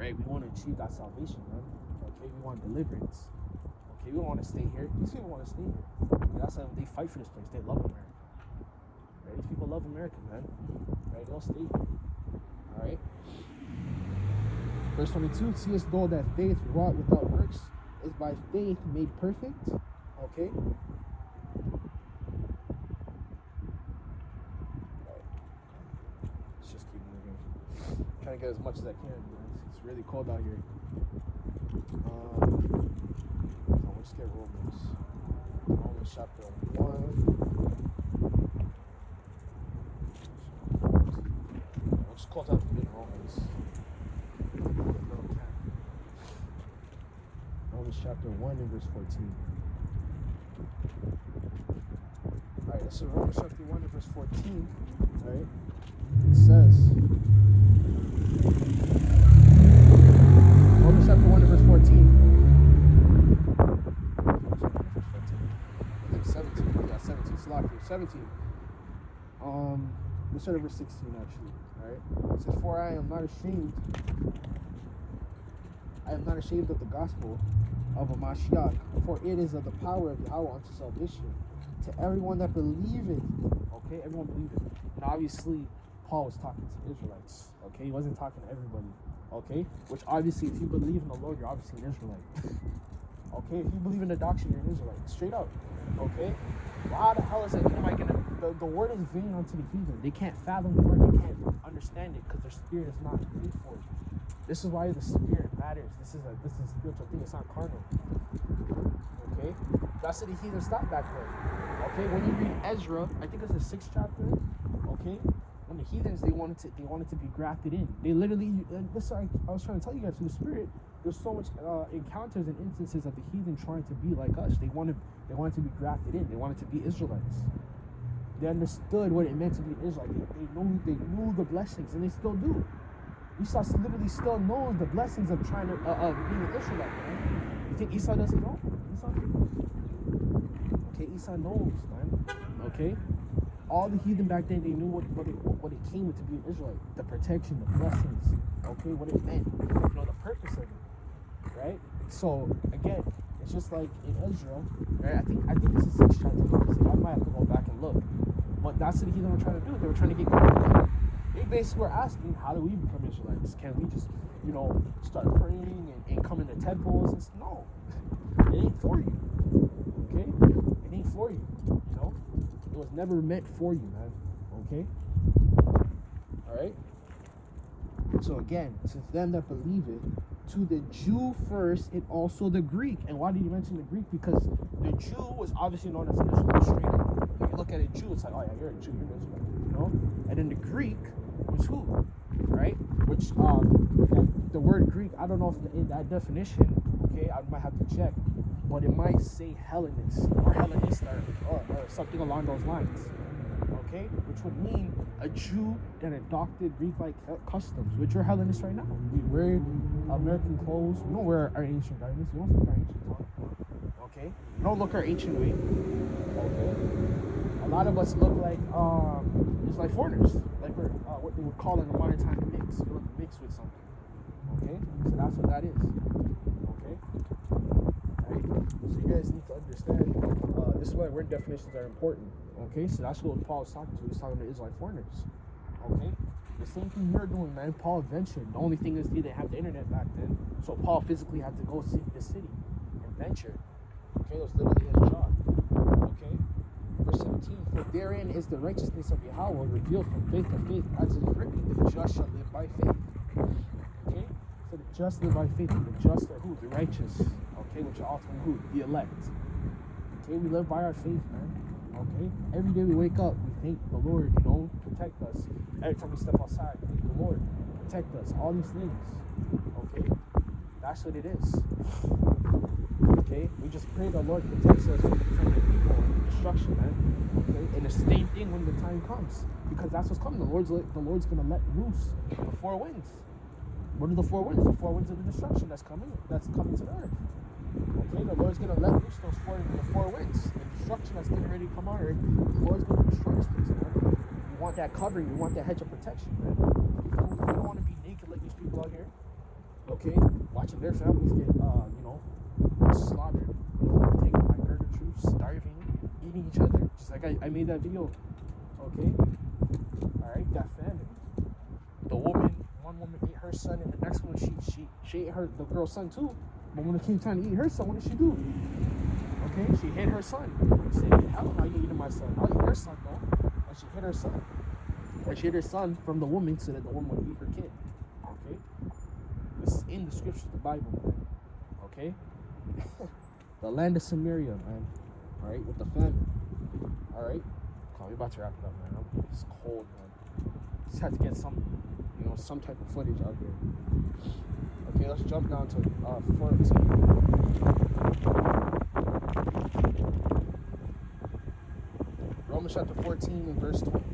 right? We want to achieve that salvation, man. Okay, we want deliverance. Okay, we don't want to stay here. These people want to stay here. And that's why they fight for this place. They love America. Right? These people love America, man. Right? They'll stay here. All right. Verse 22, seest thou that faith wrought without works is by faith made perfect. Okay. Let's just keep moving. Trying to get as much as I can, man. It's really cold out here. Let's get Romans. Romans chapter 1. We'll just close out the beginning of Romans. Romans chapter 1 and verse 14. Alright, this is Romans chapter 1 and verse 14. Alright. It says, Romans chapter 1 and verse 14. I think 17. Yeah, 17. Slack here. 17. Let's start at verse 16 actually. Alright. It says, for I am not ashamed of the gospel of a Mashiach, for it is of the power of Yahawah unto salvation to everyone that believeth. Okay, everyone believeth. And obviously, Paul was talking to Israelites. Okay, he wasn't talking to everybody. Okay, which obviously, if you believe in the Lord, you're obviously an Israelite. Okay, if you believe in the doctrine, you're an Israelite. Straight up. Okay, well, how the hell is it? Am I gonna? The word is vain unto the heathen. They can't fathom the word. They can't understand it because their spirit is not made for it. This is why the spirit matters. This is a spiritual thing. It's not carnal. Okay, that's what the heathen stopped back then. Okay, when you read Ezra, I think it's the 6th chapter. Okay, when the heathens they wanted to be grafted in. They literally. This I was trying to tell you guys through the spirit. There's so much encounters and instances of the heathen trying to be like us. They wanted to be grafted in. They wanted to be Israelites. They understood what it meant to be an Israelite. They knew the blessings, and they still do. Esau literally still knows the blessings of trying to of being an Israelite, man. You think Esau doesn't know? Okay, Esau knows, man. Okay, all the heathen back then, they knew what it came with to be an Israelite, the protection, the blessings. Okay, what it meant, the purpose of it, right? So again, it's just like in Ezra, right? I think this is 6th chapter. I might have to go back and look, but that's what the heathen were trying to do. They were trying to get God. They basically were asking, how do we become Israelites? Can we just, start praying and come into temples? And no, it ain't for you. Okay, it ain't for you. It was never meant for you, man. Okay. All right. So again, to them that believe it, to the Jew first, and also the Greek. And why did you mention the Greek? Because the Jew was obviously known as an Israelite straight up. When you look at a Jew, it's like, oh yeah, you're a Jew, you're an Israelite, And then the Greek was who, right? Which the word Greek, I don't know if in that definition, okay, I might have to check, but it might say Hellenist or Hellenist or something along those lines. Okay, which would mean a Jew that adopted Greek-like customs, which are Hellenists right now. We wear American clothes. We don't wear our ancient garments. We don't speak our ancient tongue. Okay, we don't look our ancient way. Okay, a lot of us look like it's like foreigners, like we're what they would call in the modern time mix. We look mixed with something. Okay, so that's what that is. Okay, right. So you guys need to understand. This is why word definitions are important. Okay, so that's what Paul was talking to. He was talking to Israelite foreigners. Okay, the same thing you're doing, man. Paul ventured. The only thing is they didn't have the internet back then, so Paul physically had to go see the city and venture. Okay, it was literally his job. Okay, verse 17. For therein is the righteousness of Yahawah revealed from faith to faith, as is written, the just shall live by faith. Okay, so the just live by faith. The just are who? The righteous. Okay, which are ultimately who? The elect. Okay, we live by our faith, man. Okay, every day we wake up, we thank the Lord, protect us. Every time we step outside, thank the Lord, protect us. All these things. Okay, that's what it is. Okay, we just pray the Lord protects us from the people and destruction, man. Okay, and the same thing when the time comes, because that's what's coming. The Lord's gonna let loose the 4 winds. What are the 4 winds? The 4 winds of the destruction that's coming to the earth. Okay, the Lord's gonna let loose those the 4 winds. The destruction that's getting ready to come on earth. The Lord's gonna destroy this place, man. You want that covering, you want that hedge of protection, man. You don't want to be naked like these people out here. Okay, watching their families get, slaughtered, taken by murder troops, starving, eating each other, just like I made that video. Okay, all right, that famine. One woman ate her son, and the next one she ate the girl's son too. But when it came time to eat her son, what did she do? Okay, she hit her son. She said, "Hell no, you eating my son? I'll eat her son though." And she hit her son. And she hid her son from the woman so that the woman would eat her kid. Okay? This is in the scriptures, the Bible, man. Okay? The land of Samaria, man. Alright? With the famine. Alright? Come on, we're about to wrap it up, man. It's cold, man. Just had to get some type of footage out here. Okay, let's jump down to 14. Romans chapter 14 and verse 23.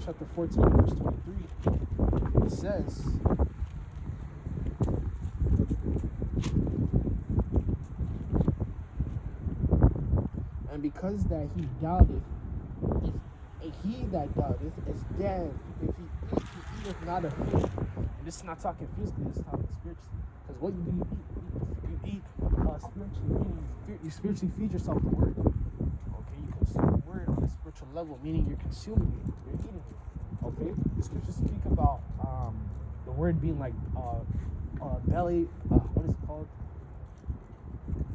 Chapter 14, verse 23, it says, and because that he doubteth, he that doubteth is damned. If he eateth not of faith. And this is not talking physically, this is talking spiritually. Because what you do, you eat spiritually, meaning you spiritually feed yourself the word. Okay, you consume the word on a spiritual level, meaning you're consuming it, you're eating it. Okay, the scriptures speak about the word being like belly. What is it called?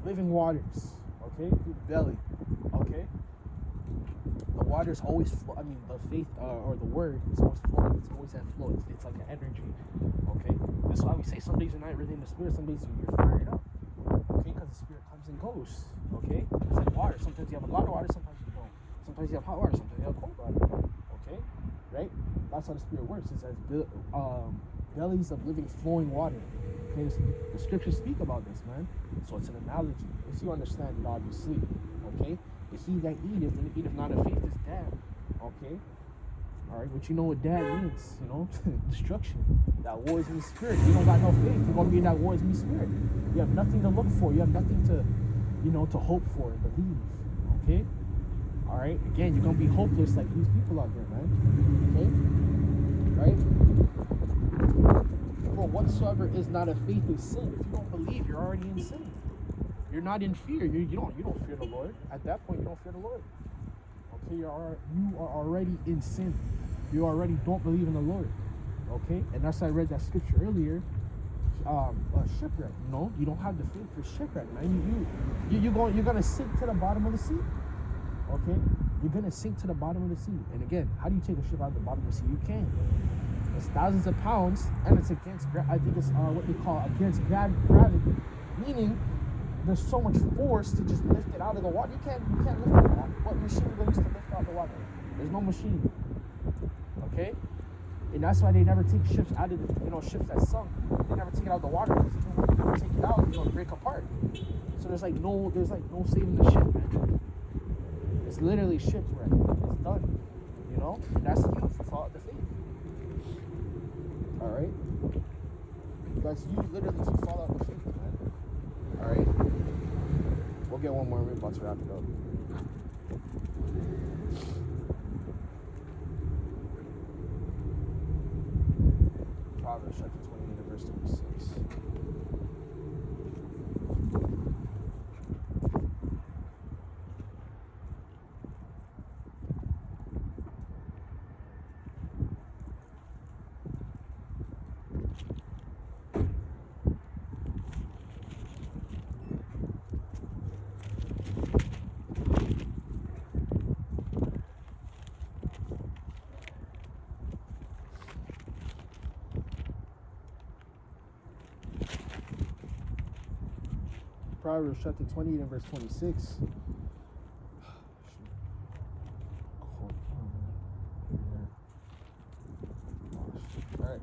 Living waters. Okay, through the belly. Okay, the water's always flow. I mean, the faith or the word is always flowing. It's always at flow. It's like an energy. Okay, this is why we say some days you're not really in the spirit. Some days you're fired up. Okay, because the spirit comes and goes. Okay, it's like water. Sometimes you have a lot of water. Sometimes you don't. Sometimes you have hot water. Sometimes you have cold water. Okay. Right? That's how the spirit works. It says bellies of living, flowing water. Okay, the scriptures speak about this, man. So it's an analogy. If you understand it, obviously. Okay? But he that eateth and eateth not of faith is damned. Okay? Alright, but you know what that means, destruction. That war is in the spirit. You don't got no faith, you're gonna be in that war is in the spirit. You have nothing to look for, you have nothing to to hope for and believe. Okay? Alright, again, you're gonna be hopeless like these people out there, man. Okay? Right? For whatsoever is not a faith is sin. If you don't believe, you're already in sin. You're not in fear. You don't fear the Lord. At that point, you don't fear the Lord. Okay, you are already in sin. You already don't believe in the Lord. Okay? And that's why I read that scripture earlier. Shipwreck. You don't have the faith for shipwreck, man. You're gonna sink to the bottom of the sea. Okay, you're gonna sink to the bottom of the sea. And again, how do you take a ship out of the bottom of the sea? You can't. It's thousands of pounds, and it's against I think it's what they call against gravity, meaning there's so much force to just lift it out of the water. You can't lift it out. What machine are they used to lift out the water? There's no machine. Okay, and that's why they never take ships out of the ships that sunk. They never take it out of the water because if you take it out, it'll break apart. So there's no saving the ship, man. It's literally shipwreck. It's done. And that's you if you fall out the faith. Alright? That's you literally if you fall out the faith, man. Alright? We'll get one more. We're about to wrap it up. Proverbs chapter 28 and verse 26. Proverbs chapter 28 and verse 26. Alright.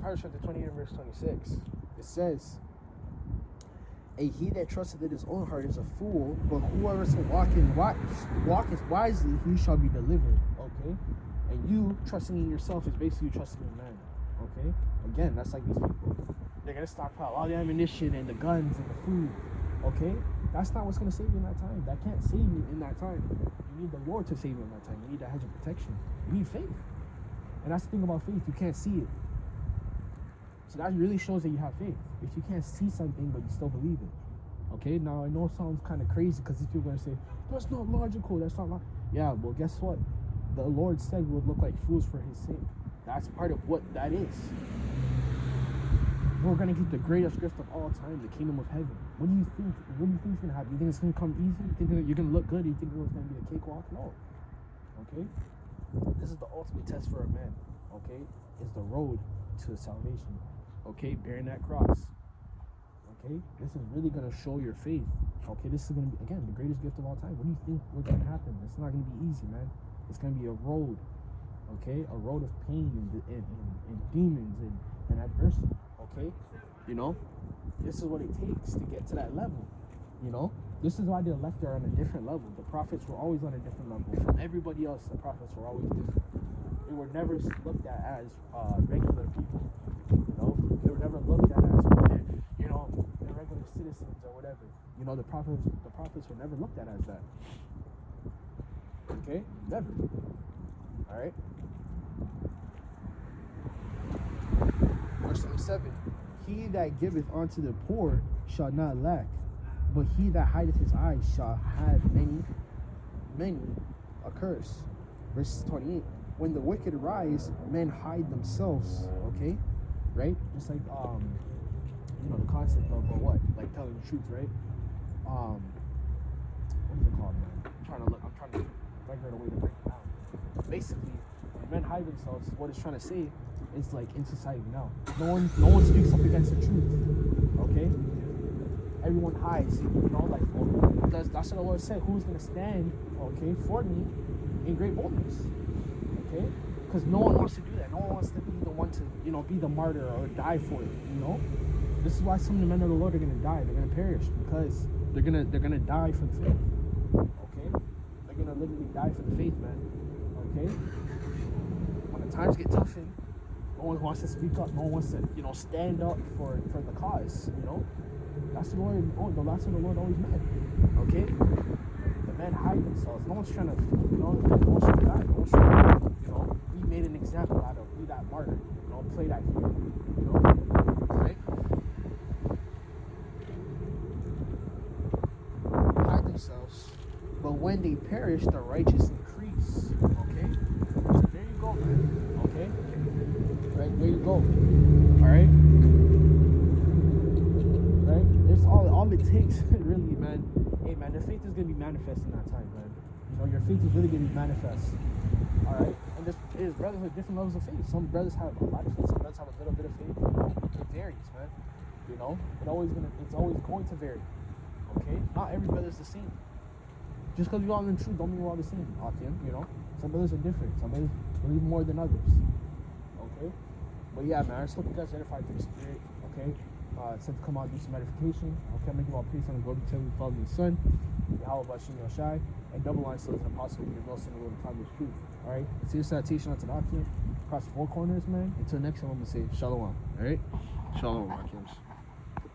Proverbs chapter 28 and verse 26. It says, he that trusteth in his own heart is a fool, but whoever walketh wisely, he shall be delivered. Okay? And you trusting in yourself is basically you trusting in man. Okay? Again, that's like these people. They're gonna stockpile all the ammunition and the guns and the food. Okay? That's not what's gonna save you in that time. That can't save you in that time. You need the Lord to save you in that time. You need that hedge of protection. You need faith. And that's the thing about faith, you can't see it. So that really shows that you have faith. If you can't see something but you still believe it. Okay, now I know it sounds kind of crazy because these people are going to say, that's not logical, that's not logical. Yeah, well, guess what? The Lord said we would look like fools for his sake. That's part of what that is. We're going to get the greatest gift of all time, the kingdom of heaven. What do you think? What do you think is going to happen? You think it's going to come easy? You think you're going to look good? You think it's going to be a cakewalk? No. Okay? This is the ultimate test for a man. Okay? It's the road to salvation. Okay? Bearing that cross. Okay, this is really going to show your faith. Okay, this is going to be, again, the greatest gift of all time. What do you think what's going to happen? It's not going to be easy, man. It's going to be a road, okay? A road of pain and demons and adversity, okay? You know, this is what it takes to get to that level, you know? This is why the elect are on a different level. The prophets were always on a different level. From everybody else, the prophets were always different. They were never looked at as regular people, you know? They were never looked at as, you know, they're regular citizens or whatever. You know, the prophets were never looked at as that. Okay? Never. Alright? Verse 27. He that giveth unto the poor shall not lack, but he that hideth his eyes shall have many a curse. Verse 28. When the wicked rise, men hide themselves. Okay? Right? Just like you know, the concept of what? Like telling the truth, right? What is it called, man? I'm trying to figure out a way to break it down. Basically, when men hide themselves, what it's trying to say is like in society now. No one speaks up against the truth. Okay? Everyone hides. You know, like that's what the Lord said. Who's gonna stand, okay, for me in great boldness? Okay? Because no one wants to do that. No one wants to be the one to, you know, be the martyr or die for it, you know? This is why some of the men of the Lord are going to die. They're going to perish because they're gonna die for the faith. Okay? They're going to literally die for the faith, man. Okay? When the times get toughened, no one wants to speak up. No one wants to, you know, stand up for the cause, you know? That's the Lord. Oh, that's what the Lord always meant. Okay? The men hide themselves. No one's trying to, you know, no one's trying to die. No one's trying to, you know, be made an example out of, be that martyr, you know, play that hero, you know, right? Hide themselves, but when they perish, the righteous increase. Okay, so there you go, man. Okay, right, there you go. All right, right. It's all it takes, really, man. Hey, man, the faith is gonna be manifest in that time, man. You know, your faith is really gonna be manifest. All right, and there's brothers with different levels of faith. Some brothers have a lot of faith. Some brothers have a little bit of faith. You know, it varies, man. You know, it's always going to vary. Okay, not every brother's the same. Just because we're all in the truth, don't mean we're all the same. You know, some brothers are different. Some brothers believe more than others. Okay, but yeah, man, I just hope you guys edified through the Spirit. Okay, it said to come out and do some edification. Okay, I'm making all peace on the glory to the Father and the Son, Yahawashi Yoshai, and double line so as an apostle with no sin will time with truth. Alright? See your salutation onto the Akim. Across the four corners, man. Until next time, I'm gonna say Shalom. Alright? Shalom, Akims.